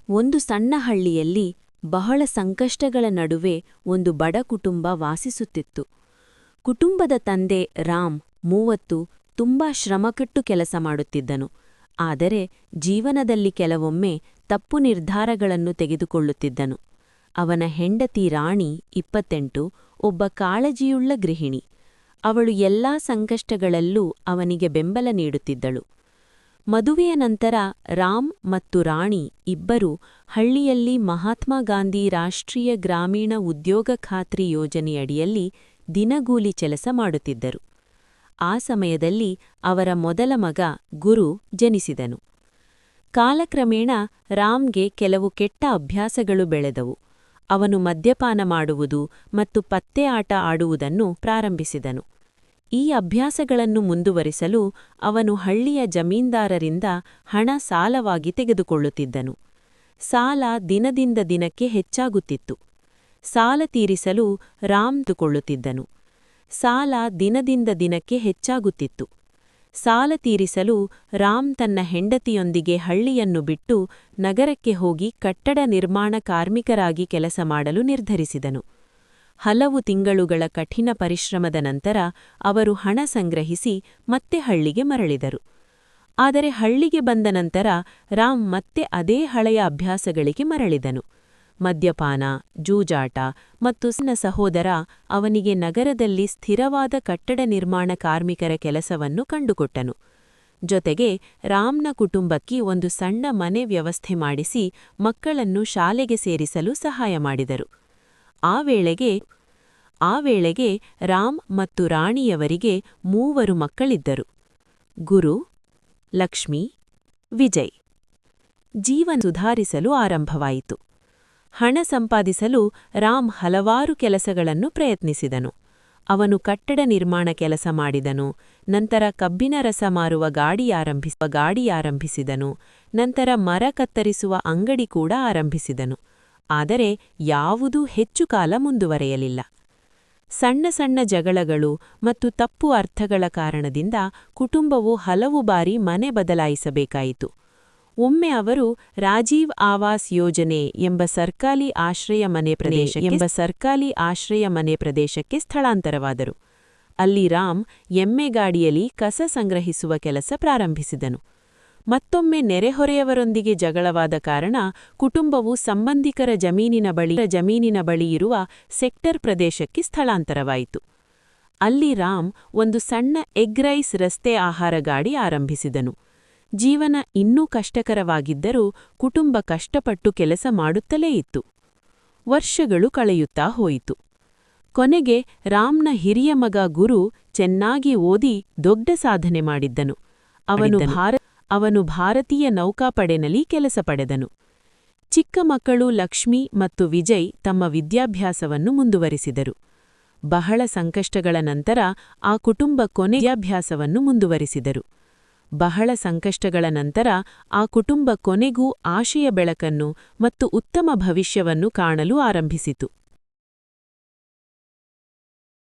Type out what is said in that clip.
ಒಂದು ಸಣ್ಣ ಹಳ್ಳಿಯಲ್ಲಿ ಬಹಳ ಸಂಕಷ್ಟಗಳ ನಡುವೆ ಒಂದು ಬಡ ಕುಟುಂಬ ವಾಸಿಸುತ್ತಿತ್ತು. ಕುಟುಂಬದ ತಂದೆ ರಾಮ್ 30 ತುಂಬಾ ಶ್ರಮಪಟ್ಟು ಕೆಲಸ ಮಾಡುತ್ತಿದ್ದನು. ಆದರೆ ಜೀವನದಲ್ಲಿ ಕೆಲವೊಮ್ಮೆ ತಪ್ಪು ನಿರ್ಧಾರಗಳನ್ನು ತೆಗೆದುಕೊಳ್ಳುತ್ತಿದ್ದನು. ಅವನ ಹೆಂಡತಿ ರಾಣಿ 28 ಒಬ್ಬ ಕಾಳಜಿಯುಳ್ಳ ಗೃಹಿಣಿ. ಅವಳು ಎಲ್ಲಾ ಸಂಕಷ್ಟಗಳಲ್ಲೂ ಅವನಿಗೆ ಬೆಂಬಲ ನೀಡುತ್ತಿದ್ದಳು. ಮದುವೆಯ ನಂತರ ರಾಮ್ ಮತ್ತು ರಾಣಿ ಇಬ್ಬರೂ ಹಳ್ಳಿಯಲ್ಲಿ ಮಹಾತ್ಮ ಗಾಂಧಿ ರಾಷ್ಟ್ರೀಯ ಗ್ರಾಮೀಣ ಉದ್ಯೋಗ ಖಾತ್ರಿ ಯೋಜನೆಯಡಿಯಲ್ಲಿ ದಿನಗೂಲಿ ಕೆಲಸ ಮಾಡುತ್ತಿದ್ದರು. ಆ ಸಮಯದಲ್ಲಿ ಅವರ ಮೊದಲ ಮಗ ಗುರು ಜನಿಸಿದನು. ಕಾಲಕ್ರಮೇಣ ರಾಮ್ಗೆ ಕೆಲವು ಕೆಟ್ಟ ಅಭ್ಯಾಸಗಳು ಬೆಳೆದವು. ಅವನು ಮದ್ಯಪಾನ ಮಾಡುವುದು ಮತ್ತು ಪತ್ತೆ ಆಟ ಆಡುವುದನ್ನು ಪ್ರಾರಂಭಿಸಿದನು. ಈ ಅಭ್ಯಾಸಗಳನ್ನು ಮುಂದುವರಿಸಲು ಅವನು ಹಳ್ಳಿಯ ಜಮೀನ್ದಾರರಿಂದ ಹಣ ಸಾಲವಾಗಿ ತೆಗೆದುಕೊಳ್ಳುತ್ತಿದ್ದನು. ಸಾಲ ದಿನದಿಂದ ದಿನಕ್ಕೆ ಹೆಚ್ಚಾಗುತ್ತಿತ್ತು. ಸಾಲ ತೀರಿಸಲು ರಾಮ್ ಕೊಳ್ಳುತ್ತಿದ್ದನು. ಸಾಲ ದಿನದಿಂದ ದಿನಕ್ಕೆ ಹೆಚ್ಚಾಗುತ್ತಿತ್ತು. ಸಾಲ ತೀರಿಸಲು ರಾಮ್ ತನ್ನ ಹೆಂಡತಿಯೊಂದಿಗೆ ಹಳ್ಳಿಯನ್ನು ಬಿಟ್ಟು ನಗರಕ್ಕೆ ಹೋಗಿ ಕಟ್ಟಡ ನಿರ್ಮಾಣ ಕಾರ್ಮಿಕರಾಗಿ ಕೆಲಸ ಮಾಡಲು ನಿರ್ಧರಿಸಿದನು. ಹಲವು ತಿಂಗಳುಗಳ ಕಠಿಣ ಪರಿಶ್ರಮದ ನಂತರ ಅವರು ಹಣ ಸಂಗ್ರಹಿಸಿ ಮತ್ತೆ ಹಳ್ಳಿಗೆ ಮರಳಿದರು. ಆದರೆ ಹಳ್ಳಿಗೆ ಬಂದ ನಂತರ ರಾಮ್ ಮತ್ತೆ ಅದೇ ಹಳೆಯ ಅಭ್ಯಾಸಗಳಿಗೆ ಮರಳಿದನು. ಮದ್ಯಪಾನ, ಜೂಜಾಟ ಮತ್ತು ಸಣ್ಣ ಸಹೋದರ ಅವನಿಗೆ ನಗರದಲ್ಲಿ ಸ್ಥಿರವಾದ ಕಟ್ಟಡ ನಿರ್ಮಾಣ ಕಾರ್ಮಿಕರ ಕೆಲಸವನ್ನು ಕಂಡುಕೊಟ್ಟನು. ಜೊತೆಗೆ ರಾಮ್ನ ಕುಟುಂಬಕ್ಕೆ ಒಂದು ಸಣ್ಣ ಮನೆ ವ್ಯವಸ್ಥೆ ಮಾಡಿಸಿ ಮಕ್ಕಳನ್ನು ಶಾಲೆಗೆ ಸೇರಿಸಲು ಸಹಾಯ ಮಾಡಿದರು. ಆ ವೇಳೆಗೆ ರಾಮ್ ಮತ್ತು ರಾಣಿಯವರಿಗೆ 3 ಮಕ್ಕಳಿದ್ದರು: ಗುರು, ಲಕ್ಷ್ಮಿ, ವಿಜಯ್. ಜೀವನ ಸುಧಾರಿಸಲು ಆರಂಭವಾಯಿತು. ಹಣ ಸಂಪಾದಿಸಲು ರಾಮ್ ಹಲವಾರು ಕೆಲಸಗಳನ್ನು ಪ್ರಯತ್ನಿಸಿದನು. ಅವನು ಕಟ್ಟಡ ನಿರ್ಮಾಣ ಕೆಲಸ ಮಾಡಿದನು. ನಂತರ ಕಬ್ಬಿನ ರಸ ಮಾರುವ ಗಾಡಿ ಆರಂಭಿಸಿದನು. ನಂತರ ಮರ ಕತ್ತರಿಸುವ ಅಂಗಡಿ ಕೂಡ ಆರಂಭಿಸಿದನು. ಆದರೆ ಯಾವುದೂ ಹೆಚ್ಚು ಕಾಲ ಮುಂದುವರೆಯಲಿಲ್ಲ. ಸಣ್ಣ ಸಣ್ಣ ಜಗಳಗಳು ಮತ್ತು ತಪ್ಪು ಅರ್ಥಗಳ ಕಾರಣದಿಂದ ಕುಟುಂಬವು ಹಲವು ಬಾರಿ ಮನೆ ಬದಲಾಯಿಸಬೇಕಾಯಿತು. ಒಮ್ಮೆ ಅವರು ರಾಜೀವ್ ಆವಾಸ್ ಯೋಜನೆ ಎಂಬ ಸರ್ಕಾರಿ ಆಶ್ರಯ ಮನೆ ಪ್ರದೇಶಕ್ಕೆ ಸ್ಥಳಾಂತರವಾದರು. ಅಲ್ಲಿ ರಾಮ್ ಎಮ್ಮೆಗಾಡಿಯಲ್ಲಿ ಕಸ ಸಂಗ್ರಹಿಸುವ ಕೆಲಸ ಪ್ರಾರಂಭಿಸಿದನು. ಮತ್ತೊಮ್ಮೆ ನೆರೆಹೊರೆಯವರೊಂದಿಗೆ ಜಗಳವಾದ ಕಾರಣ ಕುಟುಂಬವು ಸಂಬಂಧಿಕರ ಜಮೀನಿನ ಬಳಿ ಇರುವ ಸೆಕ್ಟರ್ ಪ್ರದೇಶಕ್ಕೆ ಸ್ಥಳಾಂತರವಾಯಿತು. ಅಲ್ಲಿ ರಾಮ್ ಒಂದು ಸಣ್ಣ ಎಗ್ ರೈಸ್ ರಸ್ತೆ ಆಹಾರ ಗಾಡಿ ಆರಂಭಿಸಿದನು. ಜೀವನ ಇನ್ನೂ ಕಷ್ಟಕರವಾಗಿದ್ದರೂ ಕುಟುಂಬ ಕಷ್ಟಪಟ್ಟು ಕೆಲಸ ಮಾಡುತ್ತಲೇ ಇತ್ತು. ವರ್ಷಗಳು ಕಳೆಯುತ್ತಾ ಹೋಯಿತು. ಕೊನೆಗೆ ರಾಮ್ನ ಹಿರಿಯ ಮಗ ಗುರು ಚೆನ್ನಾಗಿ ಓದಿ ದೊಡ್ಡ ಸಾಧನೆ ಮಾಡಿದ್ದನು. ಅವನು ಭಾರತೀಯ ನೌಕಾಪಡೆನಲ್ಲಿ ಕೆಲಸ ಪಡೆದನು. ಚಿಕ್ಕ ಮಕ್ಕಳು ಲಕ್ಷ್ಮಿ ಮತ್ತು ವಿಜಯ್ ತಮ್ಮ ವಿದ್ಯಾಭ್ಯಾಸವನ್ನು ಮುಂದುವರಿಸಿದರು. ಬಹಳ ಸಂಕಷ್ಟಗಳ ನಂತರ ಆ ಕುಟುಂಬ ಕೊನೆಗೂ ಆಶೆಯ ಬೆಳಕನ್ನು ಮತ್ತು ಉತ್ತಮ ಭವಿಷ್ಯವನ್ನು ಕಾಣಲು ಆರಂಭಿಸಿತು.